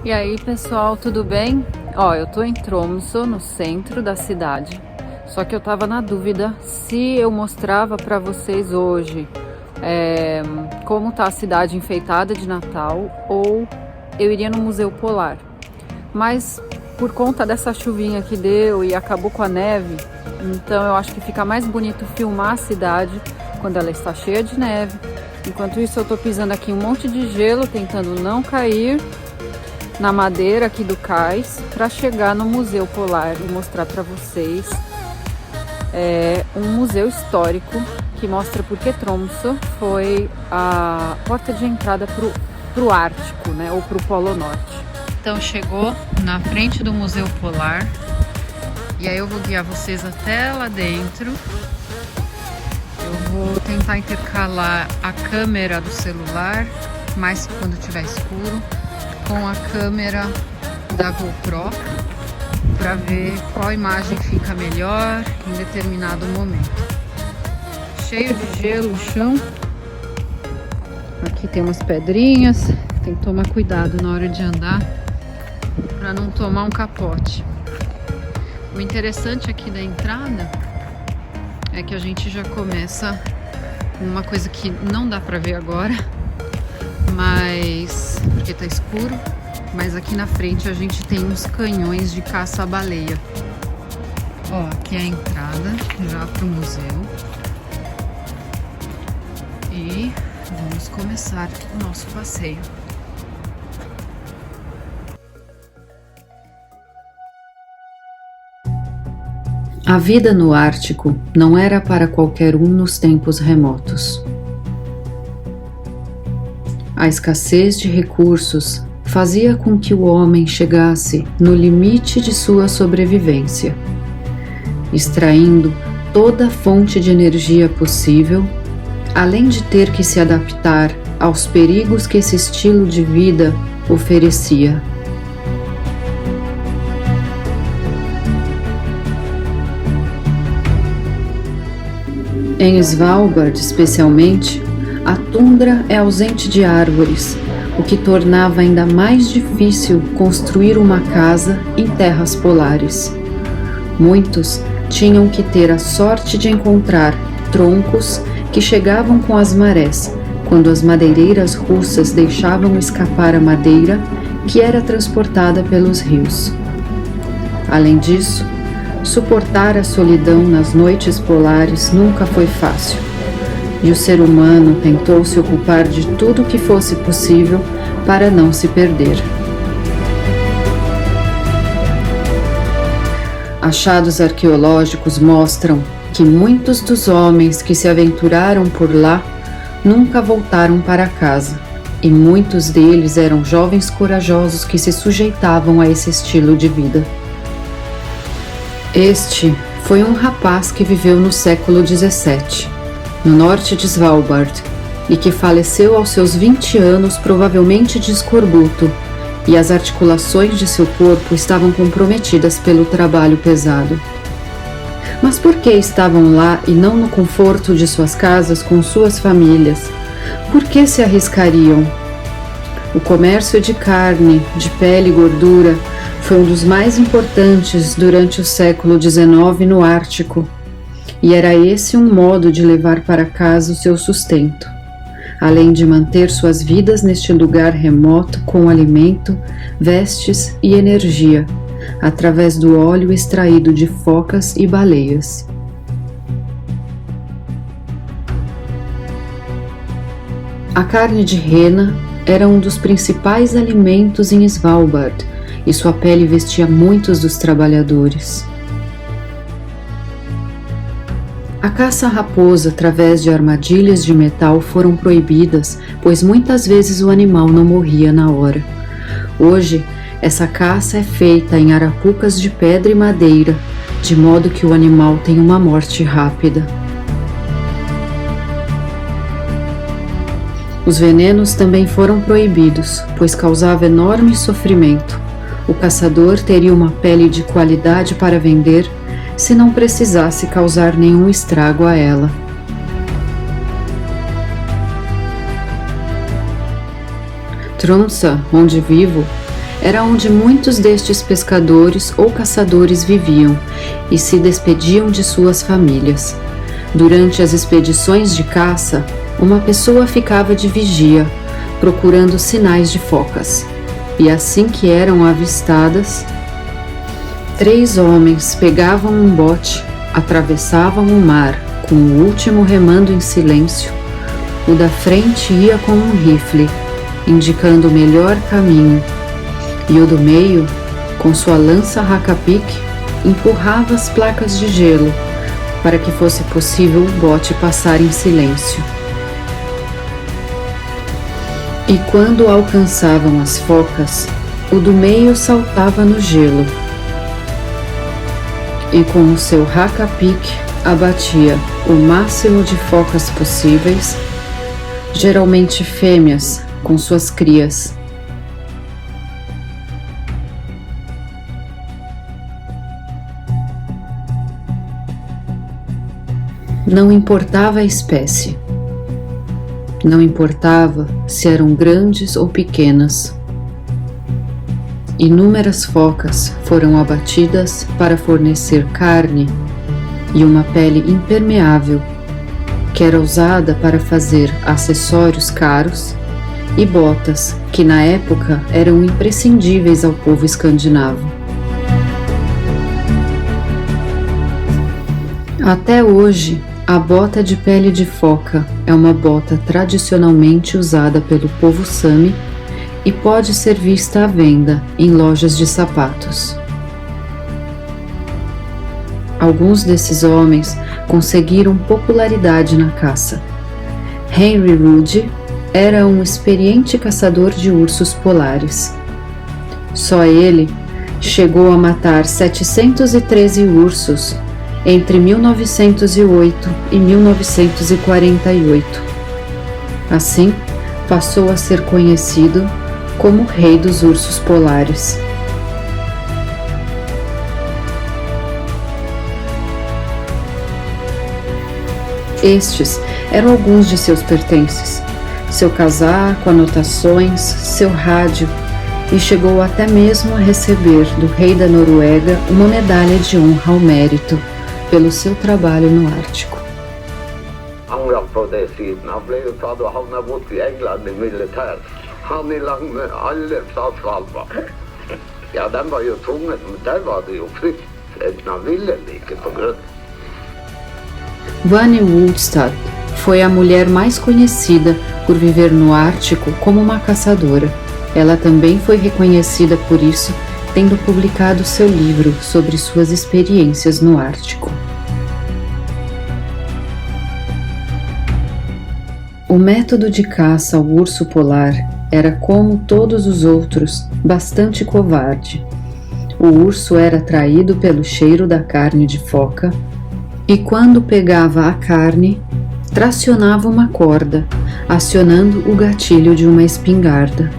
E aí, pessoal, tudo bem? Ó, eu tô em Tromsø, no centro da cidade. Só que eu tava na dúvida se eu mostrava pra vocês hoje como tá a cidade enfeitada de Natal ou eu iria no Museu Polar. Mas por conta dessa chuvinha que deu e acabou com a neve, então eu acho que fica mais bonito filmar a cidade quando ela está cheia de neve. Enquanto isso, eu tô pisando aqui um monte de gelo, tentando não cair na madeira aqui do cais para chegar no Museu Polar e mostrar para vocês um museu histórico que mostra porque Tromsø foi a porta de entrada pro Ártico, né, ou pro Polo Norte. Então chegou na frente do Museu Polar e aí eu vou guiar vocês até lá dentro. Eu vou tentar intercalar a câmera do celular, mais quando tiver escuro, com a câmera da GoPro para ver qual imagem fica melhor em determinado momento. Cheio de gelo o chão. Aqui tem umas pedrinhas, tem que tomar cuidado na hora de andar para não tomar um capote. O interessante aqui da entrada é que a gente já começa com uma coisa que não dá para ver agora, mas porque tá escuro, mas aqui na frente a gente tem uns canhões de caça à baleia. Ó, aqui é a entrada já pro museu. E vamos começar o nosso passeio. A vida no Ártico não era para qualquer um nos tempos remotos. A escassez de recursos fazia com que o homem chegasse no limite de sua sobrevivência, extraindo toda a fonte de energia possível, além de ter que se adaptar aos perigos que esse estilo de vida oferecia. Em Svalbard, especialmente, a tundra é ausente de árvores, o que tornava ainda mais difícil construir uma casa em terras polares. Muitos tinham que ter a sorte de encontrar troncos que chegavam com as marés, quando as madeireiras russas deixavam escapar a madeira que era transportada pelos rios. Além disso, suportar a solidão nas noites polares nunca foi fácil, e o ser humano tentou se ocupar de tudo o que fosse possível para não se perder. Achados arqueológicos mostram que muitos dos homens que se aventuraram por lá nunca voltaram para casa, e muitos deles eram jovens corajosos que se sujeitavam a esse estilo de vida. Este foi um rapaz que viveu no século XVII, no norte de Svalbard, e que faleceu aos seus 20 anos, provavelmente de escorbuto, e as articulações de seu corpo estavam comprometidas pelo trabalho pesado. Mas por que estavam lá e não no conforto de suas casas com suas famílias? Por que se arriscariam? O comércio de carne, de pele e gordura foi um dos mais importantes durante o século XIX no Ártico, e era esse um modo de levar para casa o seu sustento, além de manter suas vidas neste lugar remoto com alimento, vestes e energia, através do óleo extraído de focas e baleias. A carne de rena era um dos principais alimentos em Svalbard, e sua pele vestia muitos dos trabalhadores. A caça à raposa através de armadilhas de metal foram proibidas, pois muitas vezes o animal não morria na hora. Hoje, essa caça é feita em arapucas de pedra e madeira, de modo que o animal tem uma morte rápida. Os venenos também foram proibidos, pois causava enorme sofrimento. O caçador teria uma pele de qualidade para vender se não precisasse causar nenhum estrago a ela. Tromsø, onde vivo, era onde muitos destes pescadores ou caçadores viviam e se despediam de suas famílias. Durante as expedições de caça, uma pessoa ficava de vigia, procurando sinais de focas. E assim que eram avistadas, 3 homens pegavam um bote, atravessavam o mar com o último remando em silêncio. O da frente ia com um rifle, indicando o melhor caminho, e o do meio, com sua lança raca-pique, empurrava as placas de gelo para que fosse possível o bote passar em silêncio. E quando alcançavam as focas, o do meio saltava no gelo e com o seu raca-pique abatia o máximo de focas possíveis, geralmente fêmeas com suas crias. Não importava a espécie, não importava se eram grandes ou pequenas. Inúmeras focas foram abatidas para fornecer carne e uma pele impermeável, que era usada para fazer acessórios caros e botas que na época eram imprescindíveis ao povo escandinavo. Até hoje, a bota de pele de foca é uma bota tradicionalmente usada pelo povo Sami e pode ser vista à venda em lojas de sapatos. Alguns desses homens conseguiram popularidade na caça. Henry Rude era um experiente caçador de ursos polares. Só ele chegou a matar 713 ursos entre 1908 e 1948. Assim, passou a ser conhecido como o Rei dos Ursos Polares. Estes eram alguns de seus pertences: seu casaco, anotações, seu rádio, e chegou até mesmo a receber do rei da Noruega uma medalha de honra ao mérito pelo seu trabalho no Ártico. Han var på det siden. Han ble jo tatt og havna bort i England i militær. Han i lag med alle fra Svalbard. Ja, de var jo tvunget, men der var det jo frykt. De ville ikke på grunn. Vane Woolstad foi a mulher mais conhecida por viver no Ártico como uma caçadora. Ela também foi reconhecida por isso, tendo publicado seu livro sobre suas experiências no Ártico. O método de caça ao urso polar era, como todos os outros, bastante covarde. O urso era atraído pelo cheiro da carne de foca e, quando pegava a carne, tracionava uma corda, acionando o gatilho de uma espingarda.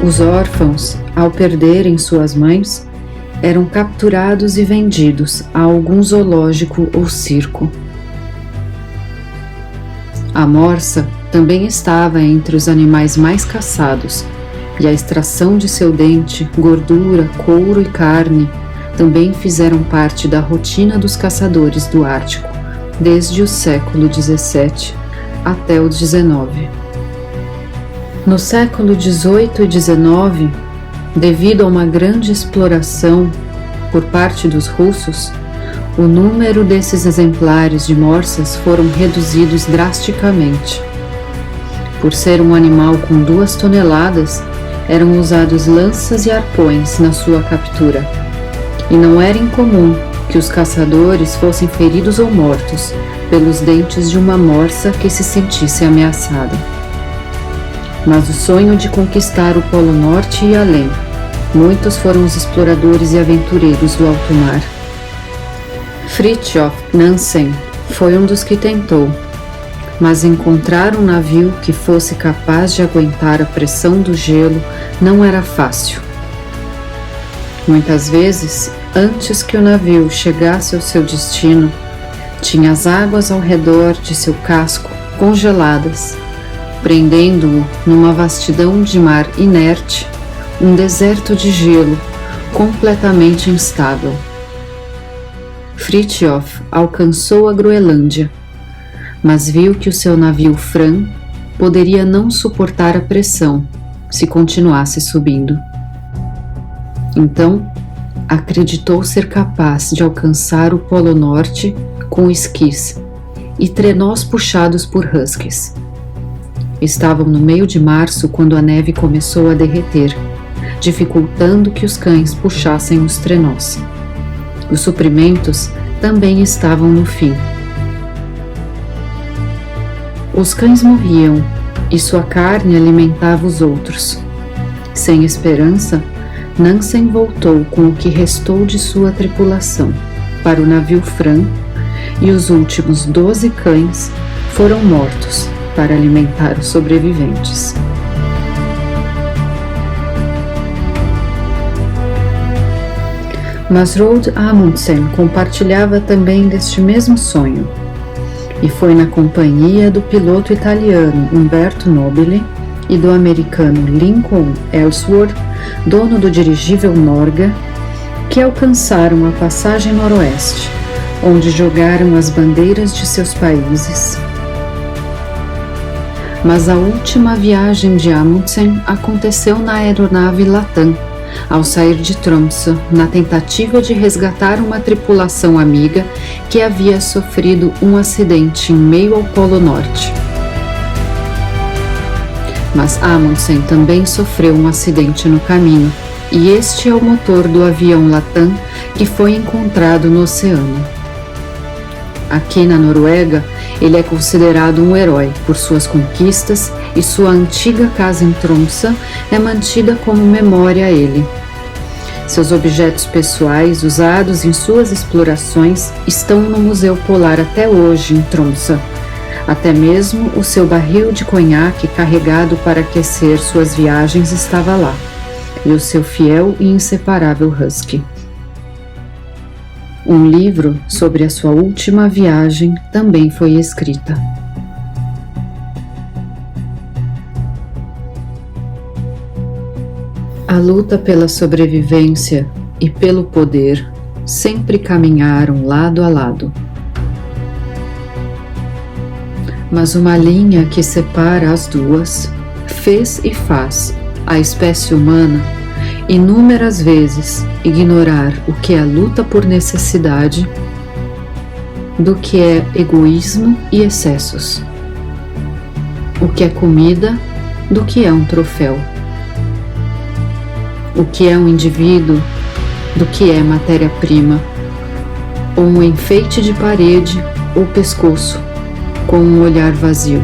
Os órfãos, ao perderem suas mães, eram capturados e vendidos a algum zoológico ou circo. A morsa também estava entre os animais mais caçados, e a extração de seu dente, gordura, couro e carne também fizeram parte da rotina dos caçadores do Ártico, desde o século XVII até o XIX. No século XVIII e XIX, devido a uma grande exploração por parte dos russos, o número desses exemplares de morsas foram reduzidos drasticamente. Por ser um animal com 2 toneladas, eram usados lanças e arpões na sua captura, e não era incomum que os caçadores fossem feridos ou mortos pelos dentes de uma morsa que se sentisse ameaçada. Mas o sonho de conquistar o Polo Norte e além, muitos foram os exploradores e aventureiros do alto mar. Fridtjof Nansen foi um dos que tentou, mas encontrar um navio que fosse capaz de aguentar a pressão do gelo não era fácil. Muitas vezes, antes que o navio chegasse ao seu destino, Tinha as águas ao redor de seu casco congeladas, prendendo-o numa vastidão de mar inerte, um deserto de gelo completamente instável. Fritjof alcançou a Groenlândia, mas viu que o seu navio Fram poderia não suportar a pressão se continuasse subindo. Então, acreditou ser capaz de alcançar o Polo Norte com esquis e trenós puxados por huskies. Estavam no meio de março quando a neve começou a derreter, dificultando que os cães puxassem os trenós. Os suprimentos também estavam no fim. Os cães morriam e sua carne alimentava os outros. Sem esperança, Nansen voltou com o que restou de sua tripulação para o navio Fram, e os últimos 12 cães foram mortos para alimentar os sobreviventes. Mas Roald Amundsen compartilhava também deste mesmo sonho, e foi na companhia do piloto italiano Umberto Nobile e do americano Lincoln Ellsworth, dono do dirigível Norga, que alcançaram a passagem noroeste, onde jogaram as bandeiras de seus países. Mas a última viagem de Amundsen aconteceu na aeronave Latam, ao sair de Tromsø, na tentativa de resgatar uma tripulação amiga que havia sofrido um acidente em meio ao Polo Norte. Mas Amundsen também sofreu um acidente no caminho, e este é o motor do avião Latam que foi encontrado no oceano. Aqui na Noruega, ele é considerado um herói por suas conquistas e sua antiga casa em Tromsø é mantida como memória a ele. Seus objetos pessoais usados em suas explorações estão no Museu Polar até hoje em Tromsø. Até mesmo o seu barril de conhaque carregado para aquecer suas viagens estava lá, e o seu fiel e inseparável husky. Um livro sobre a sua última viagem também foi escrita. A luta pela sobrevivência e pelo poder sempre caminharam lado a lado. Mas uma linha que separa as duas fez e faz a espécie humana inúmeras vezes ignorar o que é a luta por necessidade do que é egoísmo e excessos, o que é comida do que é um troféu, o que é um indivíduo do que é matéria-prima, ou um enfeite de parede ou pescoço com um olhar vazio.